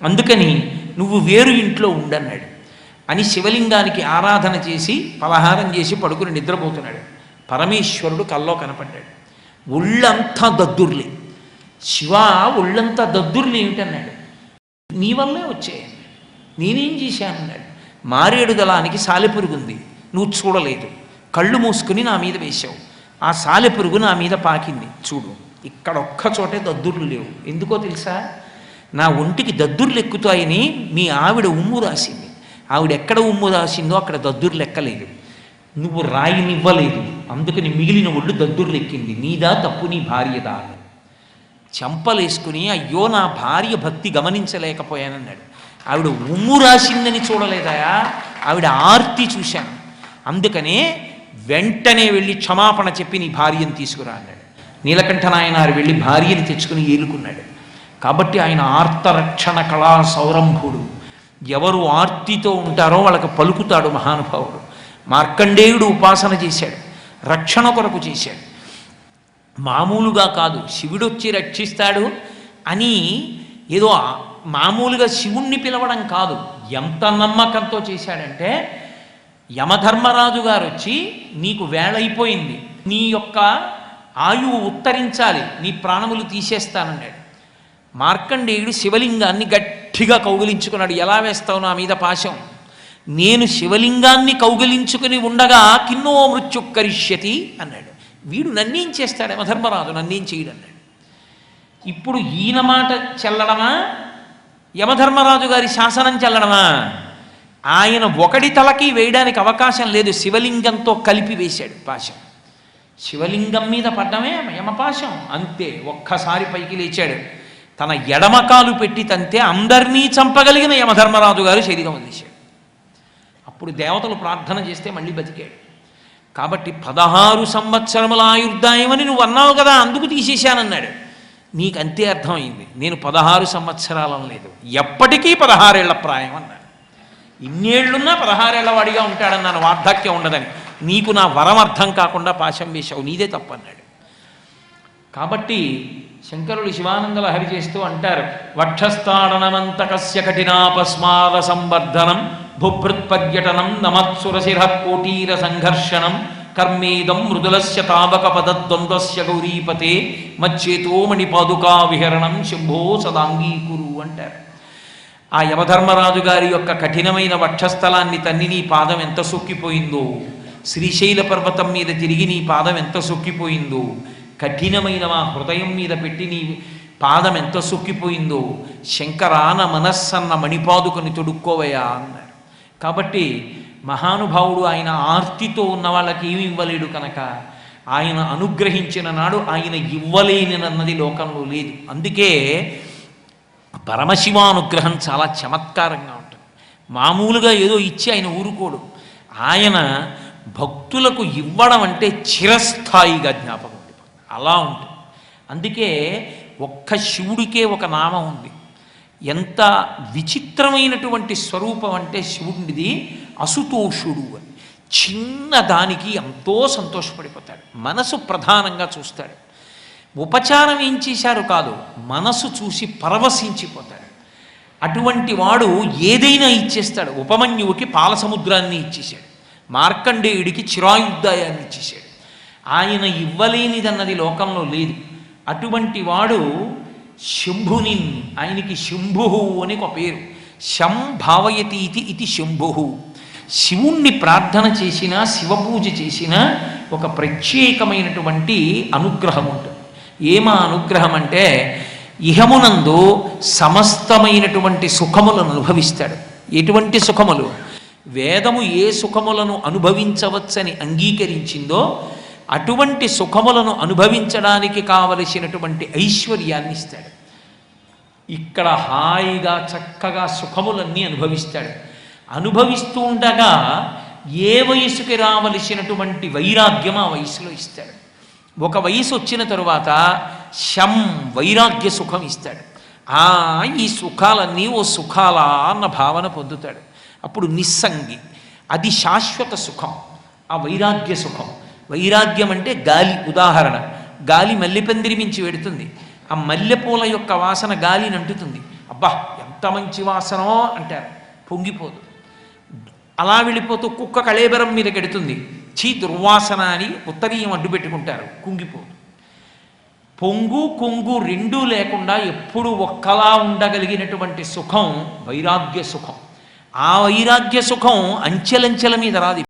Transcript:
అందుకని నువ్వు వేరు ఇంట్లో ఉండన్నాడు అని శివలింగానికి ఆరాధన చేసి పలహారం చేసి పడుకుని నిద్రపోతున్నాడు. పరమేశ్వరుడు కల్లో కనపడ్డాడు. ఒళ్ళంతా దద్దుర్లే. శివ ఒళ్ళంతా దద్దుర్లు ఏమిటన్నాడు. నీ వల్లే వచ్చాయన్నాడు. నేనేం చేశానన్నాడు. మారేడు దళానికి సాలెపురుగుంది, నువ్వు చూడలేదు, కళ్ళు మూసుకుని నా మీద వేశావు, ఆ సాలెపురుగు నా మీద పాకింది చూడు, ఇక్కడ ఒక్క చోటే దద్దుర్లు లేవు. ఎందుకో తెలుసా? నా ఒంటికి దద్దుర్లు ఎక్కుతాయని మీ ఆవిడ ఉమ్ము రాసింది. ఆవిడ ఎక్కడ ఉమ్ము రాసిందో అక్కడ దద్దుర్లు ఎక్కలేదు. నువ్వు రాయినివ్వలేదు, అందుకని మిగిలిన ఒళ్ళు దద్దుర్లు ఎక్కింది. నీదా తప్పు, నీ భార్యదా? చెంపలేసుకుని అయ్యో నా భార్య భక్తి గమనించలేకపోయానన్నాడు. ఆవిడ ఉమ్ము రాసిందని చూడలేదాయా, ఆవిడ ఆర్తి చూశాను, అందుకనే వెంటనే వెళ్ళి క్షమాపణ చెప్పి నీ భార్యను తీసుకురా అన్నాడు. నీలకంఠ నాయనారు వెళ్ళి భార్యని తెచ్చుకుని ఏలుకున్నాడు. కాబట్టి ఆయన ఆర్తరక్షణ కళా సౌరంభుడు. ఎవరు ఆర్తితో ఉంటారో వాళ్ళకి పలుకుతాడు మహానుభావుడు. మార్కండేయుడు ఉపాసన చేశాడు, రక్షణ కొరకు చేశాడు. మామూలుగా కాదు, శివుడు వచ్చి రక్షిస్తాడు అని ఏదో మామూలుగా శివుణ్ణి పిలవడం కాదు, ఎంత నమ్మకంతో చేశాడంటే యమధర్మరాజు గారు వచ్చి నీకు వేళైపోయింది, నీ యొక్క ఆయువు ఉత్తరించాలి, నీ ప్రాణములు తీసేస్తానన్నాడు. మార్కండేయుడు శివలింగాన్ని గట్టిగా కౌగిలించుకున్నాడు. ఎలా వేస్తావు నా మీద పాశం? నేను శివలింగాన్ని కౌగిలించుకుని ఉండగా కిన్నో మృత్యు కరిష్యతి అన్నాడు. వీడు నన్నేం చేస్తాడు యమధర్మరాజు, నన్నేం చేయడు అన్నాడు. ఇప్పుడు ఈయన మాట చెల్లడమా, యమధర్మరాజు గారి శాసనం చెల్లడమా? ఆయన ఒకటి తలకి వేయడానికి అవకాశం లేదు, శివలింగంతో కలిపి వేశాడు పాశం. శివలింగం మీద పడ్డమే యమపాశం, అంతే. ఒక్కసారి పైకి లేచాడు, తన ఎడమకాలు పెట్టి తంతే అందరినీ చంపగలిగిన యమధర్మరాజు గారు శరీరం వదిలేశాడు. అప్పుడు దేవతలు ప్రార్థన చేస్తే మళ్ళీ బతికాడు. కాబట్టి 16 సంవత్సరముల ఆయుర్దాయమని నువ్వు అన్నావు కదా, అందుకు తీసేశానన్నాడు. నీకు అంతే అర్థమైంది, నేను 16 సంవత్సరాలను లేదు, ఎప్పటికీ 16 ఏళ్ల ప్రాయం అన్నాడు. ఇన్నేళ్లున్నా 16 ఏళ్ల వాడిగా ఉంటాడన్నాను, వార్ధక్యం ఉండదని. నీకు నా వరం అర్థం కాకుండా పాశం వేశావు, నీదే తప్పన్నాడు. కాబట్టి శంకరులు శివానంద లహరి చేస్తూ అంటారు, వక్షస్థాడనమంతకస్య కఠినాపస్మార సంవర్ధనం భుభృత్పర్యటనం నమత్సురశిర కోటీర సంఘర్షణం కర్మేదం మృదులస్య తావక పదద్వంద్వస్య గౌరీపతే మచ్చేతో మణిపాదుకా విహరణం శంభో సదాంగీకురు అంటారు. ఆ యమధర్మరాజు గారి యొక్క కఠినమైన వక్షస్థలాన్ని తన్ని నీ పాదం ఎంత సొక్కిపోయిందో, శ్రీశైల పర్వతం మీద తిరిగి నీ పాదం ఎంత సొక్కిపోయిందో, కఠినమైన మా హృదయం మీద పెట్టి నీ పాదం ఎంత సొక్కిపోయిందో, శంకరాన మనస్సన్న మణిపాదుకని తొడుక్కోవయా అన్నారు. కాబట్టి మహానుభావుడు ఆయన ఆర్తితో ఉన్న వాళ్ళకి ఏమి ఇవ్వలేడు కనుక ఆయన అనుగ్రహించిన నాడు ఆయన ఇవ్వలేనినన్నది లోకంలో లేదు. అందుకే పరమశివానుగ్రహం చాలా చమత్కారంగా ఉంటుంది. మామూలుగా ఏదో ఇచ్చి ఆయన ఊరుకోడు. ఆయన భక్తులకు ఇవ్వడం అంటే చిరస్థాయిగా జ్ఞాపకం ఉండిపోతుంది, అలా ఉంటుంది. అందుకే ఒక్క శివుడికే ఒక నామం ఉంది. ఎంత విచిత్రమైనటువంటి స్వరూపం అంటే శివుడిది అసుతోషుడు అని. చిన్నదానికి ఎంతో సంతోషపడిపోతాడు, మనసు ప్రధానంగా చూస్తాడు. ఉపచారం ఏం చేశారు కాదు, మనసు చూసి పరవశించిపోతాడు. అటువంటి వాడు ఏదైనా ఇచ్చేస్తాడు. ఉపమన్యువుకి పాల సముద్రాన్ని ఇచ్చేశాడు, మార్కండేయుడికి చిరాయుద్ధాయాన్ని ఇచ్చేశాడు. ఆయన ఇవ్వలేనిదన్నది లోకంలో లేదు. అటువంటి వాడు శంభుని, ఆయనకి శంభు అని ఒక పేరు. శం భావయతీతి ఇది శంభు. శివుణ్ణి ప్రార్థన చేసినా శివపూజ చేసినా ఒక ప్రత్యేకమైనటువంటి అనుగ్రహం ఉంటుంది. ఏమా అనుగ్రహం అంటే ఇహమునందు సమస్తమైనటువంటి సుఖములను అనుభవిస్తాడు. ఎటువంటి సుఖములు? వేదము ఏ సుఖములను అనుభవించవచ్చని అంగీకరించిందో అటువంటి సుఖములను అనుభవించడానికి కావలసినటువంటి ఐశ్వర్యాన్ని ఇస్తాడు. ఇక్కడ హాయిగా చక్కగా సుఖములన్నీ అనుభవిస్తాడు. అనుభవిస్తూ ఉండగా ఏ వయసుకి రావలసినటువంటి వైరాగ్యం ఆ వయసులో ఇస్తాడు. ఒక వయసు వచ్చిన తరువాత శం వైరాగ్య సుఖం ఇస్తాడు. ఈ సుఖాలన్నీ ఓ సుఖాలా అన్న భావన పొందుతాడు. అప్పుడు నిస్సంగి, అది శాశ్వత సుఖం, ఆ వైరాగ్య సుఖం. వైరాగ్యం అంటే గాలి. ఉదాహరణ, గాలి మల్లెపందిరి మించి వెడుతుంది, ఆ మల్లెపూల యొక్క వాసన గాలిని అంటుతుంది. అబ్బా ఎంత మంచి వాసనో అంటారు, పొంగిపోదు. అలా వెళ్ళిపోతూ కుక్క కళేబరం మీద గెడుతుంది, చీ దుర్వాసన అని ఉత్తరీయం అడ్డు పెట్టుకుంటారు, కుంగిపోదు. పొంగు కొంగు రెండూ లేకుండా ఎప్పుడు ఒక్కలా ఉండగలిగినటువంటి సుఖం వైరాగ్య సుఖం. ఆ వైరాగ్య సుఖం అంచెలంచెల మీద రాదు.